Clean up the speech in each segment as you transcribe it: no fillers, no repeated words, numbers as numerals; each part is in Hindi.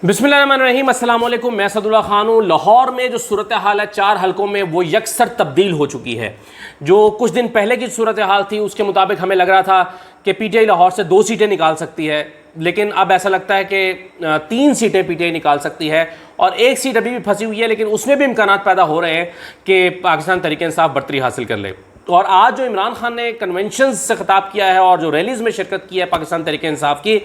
बिस्मिल्लाहिर्रहमानिर्रहीम, अस्सलाम वालेकुम। मैं सदुल्ला खान हूँ। लाहौर में जो सूरत हाल है 4 हलकों में वो यकसर तब्दील हो चुकी है। जो कुछ दिन पहले की सूरत हाल थी उसके मुताबिक हमें लग रहा था कि पीटीआई लाहौर से 2 सीटें निकाल सकती है, लेकिन अब ऐसा लगता है कि 3 सीटें पीटीआई निकाल सकती है और 1 सीट अभी भी फंसी हुई है, लेकिन उसमें भी इम्कानात पैदा हो रहे हैं कि पाकिस्तान तहरीक इंसाफ बरतरी हासिल कर ले। और आज जो इमरान खान ने कन्वेंशन से खिताब किया है और जो रैलीज़ में शिरकत की है पाकिस्तान तहरीक इंसाफ की,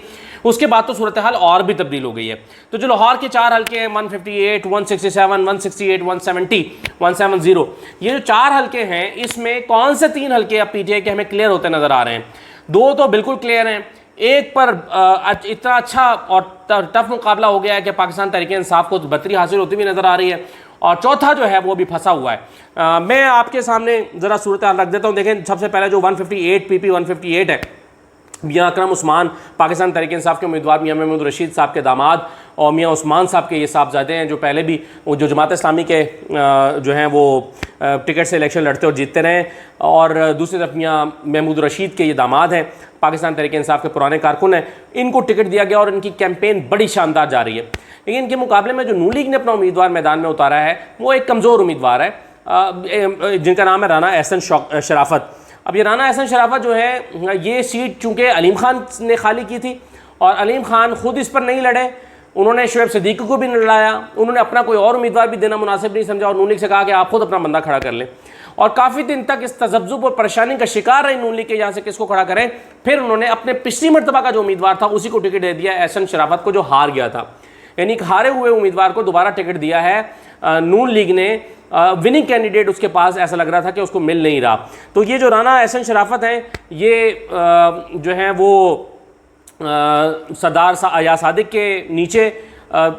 उसके बाद तो सूरत हाल और भी तब्दील हो गई है। तो जो लाहौर के 4 हल्के हैं 158, 167, 168, 170, 170, ये जो 4 हल्के हैं इसमें कौन से 3 हल्के अब पीटीआई के हमें क्लियर होते नज़र आ रहे हैं। 2 तो बिल्कुल क्लियर हैं, एक पर इतना अच्छा और टफ मुकाबला हो गया है कि पाकिस्तान तहरीक इंसाफ को बरतरी हासिल होती हुई नज़र आ रही है, और चौथा जो है वो भी फंसा हुआ है। मैं आपके सामने ज़रा सूरत हाल रख देता हूँ। देखें, सबसे पहले जो 158 PP 158 है, मियाँ अकरम उस्मान पाकिस्तान तहरीक इंसाफ के उम्मीदवार मियाँ महमूद रशीद साहब के दामाद और मियाँ उस्मान साहब के ये साहबजादे हैं, जो पहले भी जो जमात इस्लामी के जो हैं वो टिकट से इलेक्शन लड़ते और जीतते रहे। और दूसरी तरफ मियाँ महमूद रशीद के ये दामाद हैं, पाकिस्तान तहरीक इंसाफ के पुराने कारकुन हैं। इनको टिकट दिया गया और इनकी कैंपेन बड़ी शानदार जा रही है। लेकिन इनके मुकाबले में जो नून लीग ने अपना उम्मीदवार मैदान में उतारा है वो एक कमज़ोर उम्मीदवार है, जिनका नाम है राना एहसन शराफत। अब ये राना एहसन शराफत जो है, ये सीट चूँकि अलीम खान ने खाली की थी और अलीम खान खुद इस पर नहीं लड़े, उन्होंने शुएब सिद्दीकी को भी नहीं लड़ाया, उन्होंने अपना कोई और उम्मीदवार भी देना मुनासिब नहीं समझा और नून लीग से कहा कि आप खुद अपना बंदा खड़ा कर लें। और काफ़ी दिन तक इस तजब्जुब और परेशानी का शिकार रही नून लीग के यहाँ से किसको खड़ा करें। फिर उन्होंने अपने पिछली मरतबा का जो उम्मीदवार था उसी को टिकट दे दिया, एहसन शराफत को, जो हार गया था। यानी हारे हुए उम्मीदवार को दोबारा टिकट दिया है नून लीग ने। विनिंग कैंडिडेट उसके पास ऐसा लग रहा था कि उसको मिल नहीं रहा। तो ये जो राना एहसन शराफत हैं, ये जो हैं वो सरदार या सादिक के नीचे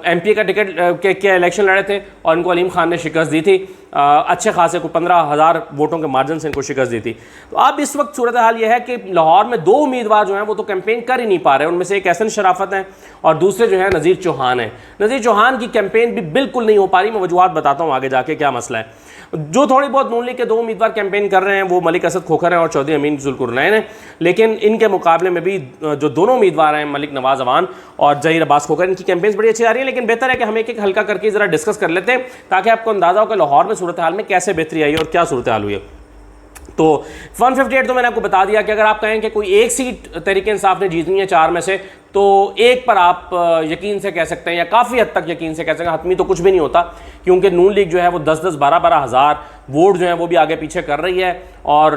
एमपी का टिकट के इलेक्शन लड़े थे और इनको अलीम खान ने शिकस्त दी थी। अच्छे खासे को 15,000 वोटों के मार्जिन से इनको शिकस्त दी थी। तो अब इस वक्त सूरत हाल यह है कि लाहौर में 2 उम्मीदवार जो हैं वो तो कैंपेन कर ही नहीं पा रहे। उनमें से एक एहसन शराफत हैं और दूसरे जो है नज़ीर चौहान हैं। नज़ीर चौहान की कैंपेन भी बिल्कुल नहीं हो पा रही। मैं वजूहात बताता हूँ आगे जाके क्या मसला है। जो थोड़ी बहुत नून लीग के 2 उम्मीदवार कैंपेन कर रहे हैं वो मलिक असद खोखर हैं और चौधरी अमीन जुल्कुरनैन हैं, लेकिन इनके मुकाबले में भी जो दोनों उम्मीदवार हैं मलिक नवाज अवान और जहीर अब्बास खोखर, इनकी कैंपेन्स बड़ी अच्छी आ रही है। लेकिन बेहतर है कि हम एक एक हल्का करके ज़रा डिस्कस कर लेते हैं ताकि आपको अंदाज़ा हो कि लाहौर में सूरत हाल में कैसे बेहतरी आई और क्या सूरत हाल हुई है। तो 158 तो मैंने आपको बता दिया कि अगर आप कहें कि कोई एक सीट तहरीक इंसाफ ने जीतनी है 4 में से, तो एक पर आप यकीन से कह सकते हैं या काफ़ी हद तक यकीन से कह सकते हैं। हतमी तो कुछ भी नहीं होता, क्योंकि नून लीग जो है वो 10-10, 12-12 हज़ार वोट जो है वो भी आगे पीछे कर रही है। और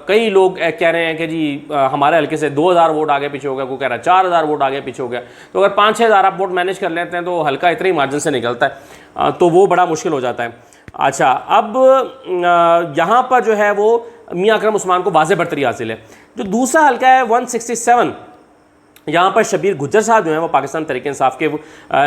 कई लोग कह रहे हैं कि जी हमारे हल्के से 2,000 वोट आगे पीछे हो गया, कोई कह रहा है 4,000 वोट आगे पीछे हो गया। तो अगर 5-6 हज़ार आप वोट मैनेज कर लेते हैं तो हल्का इतने ही मार्जिन से निकलता है, तो वो बड़ा मुश्किल हो जाता है। अच्छा, अब यहाँ पर जो है वो मियाँ अकरम उस्मान को वाज़े बरतरी हासिल है। जो दूसरा हल्का है 167, यहाँ पर शबीर गुज्जर साहब जो हैं वो पाकिस्तान तहरीक इंसाफ के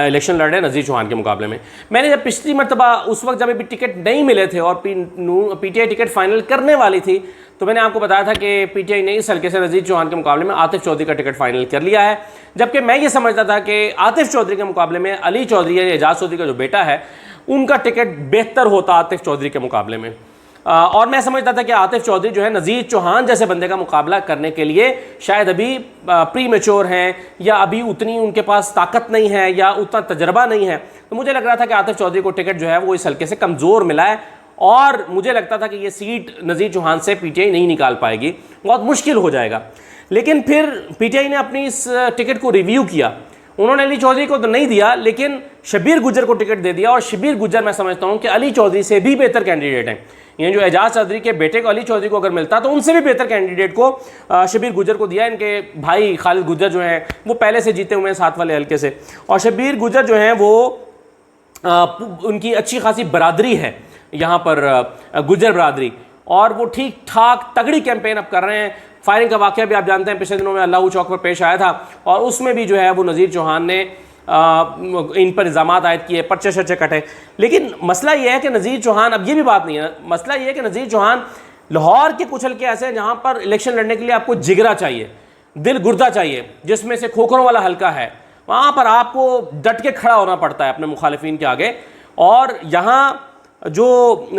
इलेक्शन लड़ रहे हैं नज़ीर चौहान के मुकाबले में। मैंने जब पिछली मरतबा उस वक्त जब अभी टिकट नहीं मिले थे और पीटीआई टिकट फाइनल करने वाली थी, तो मैंने आपको बताया था कि पीटीआई ने इस हल्के से नज़ीर चौहान के मुकाबले में आतिफ चौधरी का टिकट फाइनल कर लिया है। जबकि मैं ये समझता था कि आतिफ चौधरी के मुकाबले में अली चौधरी या एजाज चौधरी का जो बेटा है उनका टिकट बेहतर होता आतिफ चौधरी के मुकाबले में। और मैं समझता था कि आतिफ चौधरी जो है नज़ीर चौहान जैसे बंदे का मुकाबला करने के लिए शायद अभी प्री मैच्योर हैं या अभी उतनी उनके पास ताकत नहीं है या उतना तजर्बा नहीं है। तो मुझे लग रहा था कि आतिफ चौधरी को टिकट जो है वो इस हल्के से कमज़ोर मिला है और मुझे लगता था कि ये सीट नज़ीर चौहान से पीटीआई नहीं निकाल पाएगी, बहुत मुश्किल हो जाएगा। लेकिन फिर पीटीआई ने अपनी इस टिकट को रिव्यू किया। उन्होंने अली चौधरी को तो नहीं दिया, लेकिन शबीर गुज्जर को टिकट दे दिया। और शबीर गुज्जर मैं समझता हूँ कि अली चौधरी से भी बेहतर कैंडिडेट हैं। ये जो एजाज चौधरी के बेटे को अली चौधरी को अगर मिलता तो उनसे भी बेहतर कैंडिडेट को शबीर गुज्जर को दिया। इनके भाई खालिद गुज्जर जो हैं वो पहले से जीते हुए हैं 7 वाले हल्के से, और शबीर गुज्जर जो हैं वो उनकी अच्छी खासी बरादरी है यहाँ पर, गुज्जर बरादरी, और वो ठीक ठाक तगड़ी कैंपेन अब कर रहे हैं। फायरिंग का वाक़या भी आप जानते हैं पिछले दिनों में अल्लाह चौक पर पेश आया था और उसमें भी जो है वो नज़ीर चौहान ने इन पर इल्ज़ामात आयद किए, पर्चे शर्चे कटे। लेकिन मसला ये है कि नज़ीर चौहान, अब ये भी बात नहीं है, मसला ये है कि नज़ीर चौहान लाहौर के कुछ हल्के ऐसे हैं जहाँ पर इलेक्शन लड़ने के लिए आपको जिगरा चाहिए, दिल गुर्दा चाहिए, जिसमें से खोखरों वाला हल्का है। वहाँ पर आपको डट के खड़ा होना पड़ता है अपने मुखालिफिन के आगे। और यहाँ जो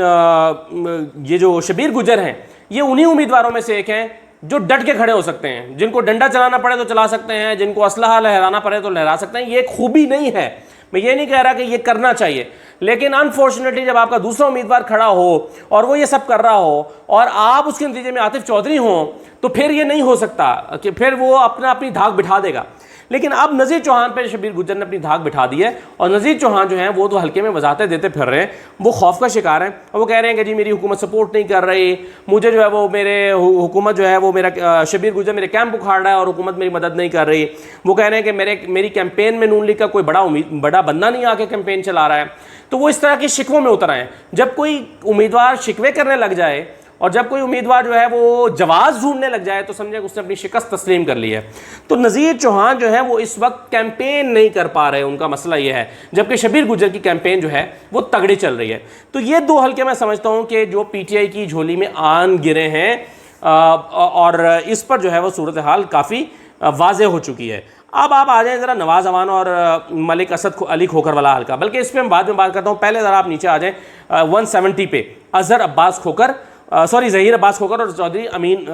ये जो शबीर गुज्जर हैं ये उन्हीं उम्मीदवारों में से एक हैं जो डट के खड़े हो सकते हैं, जिनको डंडा चलाना पड़े तो चला सकते हैं, जिनको असलहा लहराना पड़े तो लहरा सकते हैं। ये एक खूबी नहीं है मैं ये नहीं कह रहा कि ये करना चाहिए, लेकिन अनफॉर्चुनेटली जब आपका दूसरा उम्मीदवार खड़ा हो और वो ये सब कर रहा हो और आप उसके नतीजे में आतिफ चौधरी हों, तो फिर ये नहीं हो सकता कि फिर वो अपनी धाक बिठा देगा। लेकिन अब नज़ीर चौहान पे शबीर गुज्जर ने अपनी धाक बिठा दी है और नज़ीर चौहान जो हैं वो तो हल्के में वजाहतें देते फिर रहे हैं, वो खौफ का शिकार हैं और वो कह रहे हैं कि जी मेरी हुकूमत सपोर्ट नहीं कर रही, मुझे जो है वो मेरे हुकूमत जो है वो मेरा शबीर गुज्जर मेरे कैंप उखाड़ रहा है और हुकूमत मेरी मदद नहीं कर रही। वो कह रहे हैं कि मेरी कैंपेन में नून लीग का कोई बड़ा बंदा नहीं आके कैंपेन चला रहा है। तो वो इस तरह के शिकवों में उतर आए हैं। जब कोई उम्मीदवार शिकवे करने लग जाए और जब कोई उम्मीदवार जो है वो जवाब ढूंढने लग जाए तो समझे उसने अपनी शिकस्त तस्लीम कर ली है। तो नज़ीर चौहान जो है वो इस वक्त कैंपेन नहीं कर पा रहे, उनका मसला ये है, जबकि शबीर गुज्जर की कैंपेन जो है वो तगड़ी चल रही है। तो ये दो हल्के मैं समझता हूँ कि जो PTI की झोली में आन गिरे हैं और इस पर जो है वो सूरत हाल काफ़ी वाज़ेह हो चुकी है। अब आप आ जाएं ज़रा नवाज़ अवान और मलिक असद अली खोखर वाला हल्का, बल्कि इस पर हम बाद में बात करता हूँ। पहले ज़रा आप नीचे आ जाएँ 170 पे अजहर अब्बास खोखर ज़हीर अब्बास खोखर और चौधरी अमीन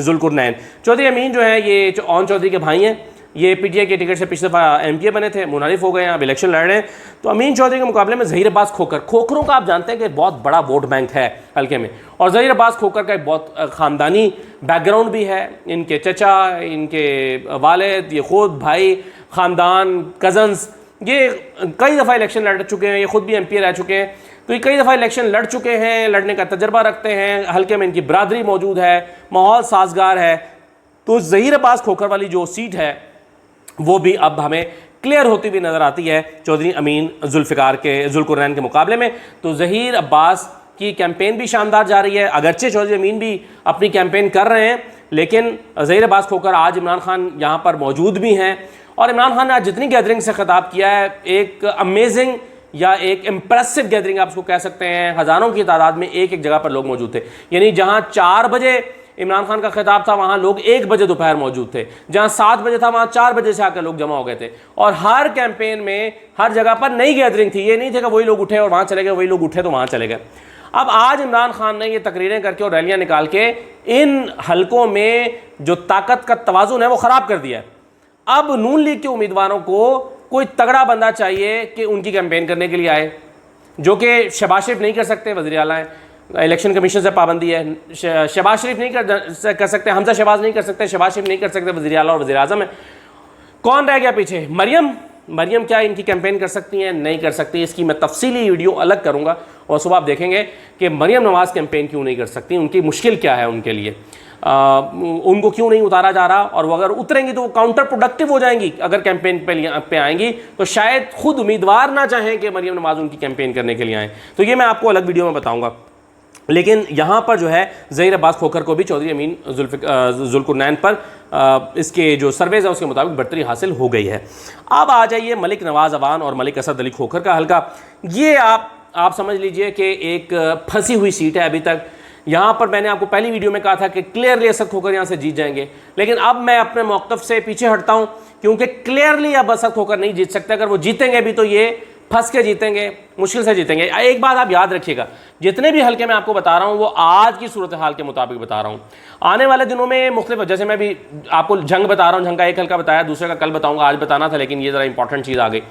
जुल्कुरनैन। चौधरी अमीन जो है ये ओन चौधरी के भाई हैं, ये PTI के टिकट से पिछले दफ़ा MP बने थे, मुनारिफ हो गए हैं, अब इलेक्शन लड़ रहे हैं। तो अमीन चौधरी के मुकाबले में ज़हीर अब्बास खोखरों का आप जानते हैं कि बहुत बड़ा वोट बैंक है हल्के में, और ज़हीर अब्बास खोखर का एक बहुत ख़ानदानी बैकग्राउंड भी है। इनके चचा, इनके वालिद, ये खुद भाई, ख़ानदान, कज़न्स, ये कई दफ़ा इलेक्शन लड़ चुके हैं, ये खुद भी MP रह चुके हैं। तो ये कई दफ़ा इलेक्शन लड़ चुके हैं, लड़ने का तजर्बा रखते हैं, हल्के में इनकी बरादरी मौजूद है, माहौल साजगार है। तो ज़हीर अब्बास खोखर वाली जो सीट है वो भी अब हमें क्लियर होती हुई नज़र आती है चौधरी अमीन जुल्कुरनैन के मुकाबले में। तो ज़हीर अब्बास की कैंपेन भी शानदार जा रही है, अगरचे चौधरी अमीन भी अपनी कैंपेन कर रहे हैं, लेकिन ज़हीर अब्बास खोखर आज इमरान खान यहाँ पर मौजूद भी हैं और इमरान खान ने आज जितनी गैदरिंग से खिताब किया है, एक अमेजिंग या एक इम्प्रेसिव गैदरिंग आप उसको कह सकते हैं। हज़ारों की तादाद में एक जगह पर लोग मौजूद थे, यानी जहाँ 4 बजे इमरान खान का खिताब था वहाँ लोग 1 बजे दोपहर मौजूद थे, जहाँ 7 बजे था वहाँ 4 बजे से आकर लोग जमा हो गए थे। और हर कैंपेन में हर जगह पर नई गैदरिंग थी, ये नहीं थे कि वही लोग उठे और वहाँ चले गए, वही लोग उठे तो वहाँ चले गए। अब आज इमरान खान ने ये तकरीरें करके और रैलियाँ निकाल के इन हलकों में जो ताकत का तवाज़ुन है वो ख़राब कर दिया है। अब नून लीग के उम्मीदवारों को कोई तगड़ा बंदा चाहिए कि उनकी कैंपेन करने के लिए आए, जो कि शहबाज शरीफ नहीं कर सकते, वज़ीर आला हैं, इलेक्शन कमीशन से पाबंदी है। शहबाज शरीफ नहीं कर सकते, हमजा शहबाज नहीं कर सकते, शहबाज शरीफ नहीं कर सकते, वज़ीर आला और वज़ीर आज़म है। कौन रह गया पीछे? मरियम क्या इनकी कैंपेन कर सकती हैं? नहीं कर सकती। इसकी मैं तफसीली वीडियो अलग करूँगा और सुबह आप देखेंगे कि मरियम नवाज़ कैंपेन क्यों नहीं कर सकती, उनकी मुश्किल क्या है उनके लिए, उनको क्यों नहीं उतारा जा रहा, और वो अगर उतरेंगी तो वो काउंटर प्रोडक्टिव हो जाएंगी। अगर कैंपेन पे आएंगी तो शायद खुद उम्मीदवार ना चाहें कि मरियम नवाज़ उनकी कैंपेन करने के लिए आएँ। तो ये मैं आपको अलग वीडियो में बताऊँगा। लेकिन यहाँ पर जो है ज़हीर अब्बास खोखर को भी चौधरी अमीन जुल्कुरनैन पर इसके जो सर्वेज है उसके मुताबिक बढ़तरी हासिल हो गई है। अब आ जाइए मलिक नवाज़ अवान और मलिक असद अली खोखर का हल्का। ये आप समझ लीजिए कि एक फंसी हुई सीट है अभी तक। यहाँ पर मैंने आपको पहली वीडियो में कहा था कि क्लियरली असद खोखर यहाँ से जीत जाएंगे, लेकिन अब मैं अपने मौक़िफ़ से पीछे हटता हूँ, क्योंकि क्लियरली अब असद खोखर नहीं जीत सकते। अगर वो जीतेंगे भी तो ये फंस के जीतेंगे, मुश्किल से जीतेंगे। एक बात आप याद रखिएगा, जितने भी हल्के मैं आपको बता रहा हूँ वो आज की सूरत हाल के मुताबिक बता रहा हूँ। आने वाले दिनों में मुख्तलिफ, जैसे मैं भी आपको जंग बता रहा हूँ, जंग का एक हल्का बताया, दूसरे का कल बताऊँगा, आज बताना था लेकिन ये ज़रा इंपॉर्टेंट चीज़ आ गई।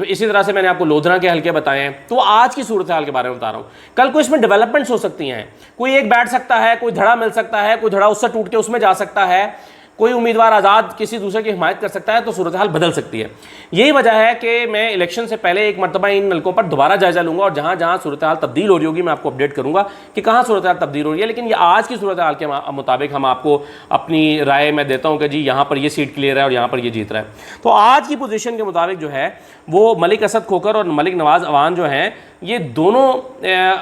इसी तरह से मैंने आपको लोधरा के हल्के बताए हैं। तो आज की सूरत हाल के बारे में बता रहा हूँ। कल को इसमें डेवलपमेंट्स हो सकती हैं, कोई एक बैठ सकता है, कोई धड़ा मिल सकता है, कोई धड़ा उससे टूट के उसमें जा सकता है, कोई उम्मीदवार आज़ाद किसी दूसरे की हिमायत कर सकता है, तो सूरत हाल बदल सकती है। यही वजह है कि मैं इलेक्शन से पहले एक मरतबा इन नलकों पर दोबारा जायजा लूँगा और जहाँ जहाँ सूरत हाल तब्दील हो रही होगी मैं आपको अपडेट करूँगा कि कहाँ सूरत हाल तब्दील हो रही है। लेकिन ये आज की सूरत हाल के मुताबिक हम आपको अपनी राय मैं देता हूँ कि जी यहाँ पर ये सीट क्लियर है और यहाँ पर ये जीत रहा है। तो आज की पोजीशन के मुताबिक जो है वो मलिक असद खोखर और मलिक नवाज़ अवान जो हैं ये दोनों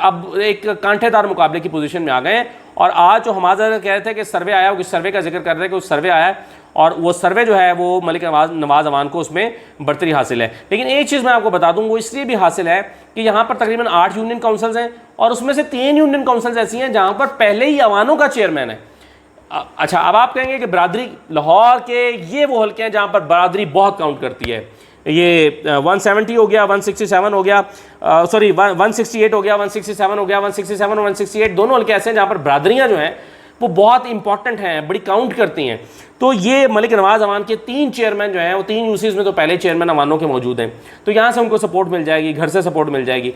अब एक कांटेदार मुकाबले की पोजीशन में आ गए हैं। और आज जो हमारा कह रहे थे कि सर्वे आया, उस सर्वे का जिक्र कर रहे थे कि उस सर्वे आया और वो सर्वे जो है वो मलिक नवाज़ अवान को उसमें बढ़तरी हासिल है। लेकिन एक चीज़ मैं आपको बता दूं, वो इसलिए भी हासिल है कि यहाँ पर तकरीबन 8 यूनियन काउंसिल्स हैं और उसमें से 3 यूनियन काउंसिल्स ऐसी हैं जहाँ पर पहले ही अवानों का चेयरमैन है। अच्छा, अब आप कहेंगे कि बरादरी लाहौर के ये वो हल्के हैं जहाँ पर बरादरी बहुत काउंट करती है। ये 170 हो गया, 167 हो गया, सॉरी 168 हो गया, 167 हो गया, 167 और 168 दोनों हल्के ऐसे हैं जहाँ पर बरादरियाँ जो हैं वो बहुत इंपॉर्टेंट हैं, बड़ी काउंट करती हैं। तो ये मलिक नवाज़ अवान के 3 चेयरमैन जो हैं वो 3 यूसीज़ में तो पहले चेयरमैन अवानों के मौजूद हैं, तो यहाँ से उनको सपोर्ट मिल जाएगी, घर से सपोर्ट मिल जाएगी।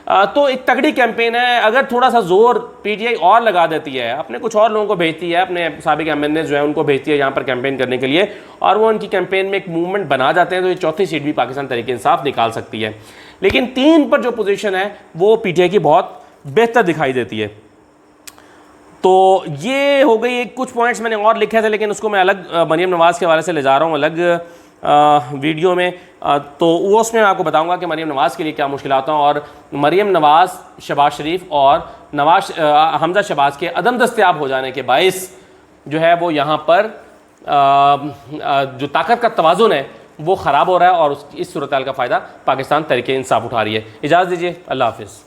तो एक तगड़ी कैंपेन है। अगर थोड़ा सा जोर पीटीआई और लगा देती है, अपने कुछ और लोगों को भेजती है, अपने साबिक एमएनए जो है उनको भेजती है यहाँ पर कैंपेन करने के लिए, और वो उनकी कैंपेन में एक मूवमेंट बना जाते हैं, तो ये चौथी सीट भी पाकिस्तान तहरीक इंसाफ निकाल सकती है। लेकिन 3 पर जो पोजीशन है वो पीटीआई की बहुत बेहतर दिखाई देती है। तो ये हो गई, कुछ पॉइंट्स मैंने और लिखे थे लेकिन उसको मैं अलग मरीम नवाज़ के हवाले से ले जा रहा हूँ अलग वीडियो में। तो वो उसमें मैं आपको बताऊंगा कि मरीम नवाज़ के लिए क्या मुश्किलात हैं, और मरीम नवाज़, शहबाज शरीफ और हमजा शहबाज के अदम दस्तयाब हो जाने के बाइस जो है वो यहाँ पर जो ताकत का तवाज़ुन है वो ख़राब हो रहा है, और इस सूरत हाल का फ़ायदा पाकिस्तान तहरीक इंसाफ उठा रही है। इजाज़त दीजिए, अल्लाह हाफ़िज़।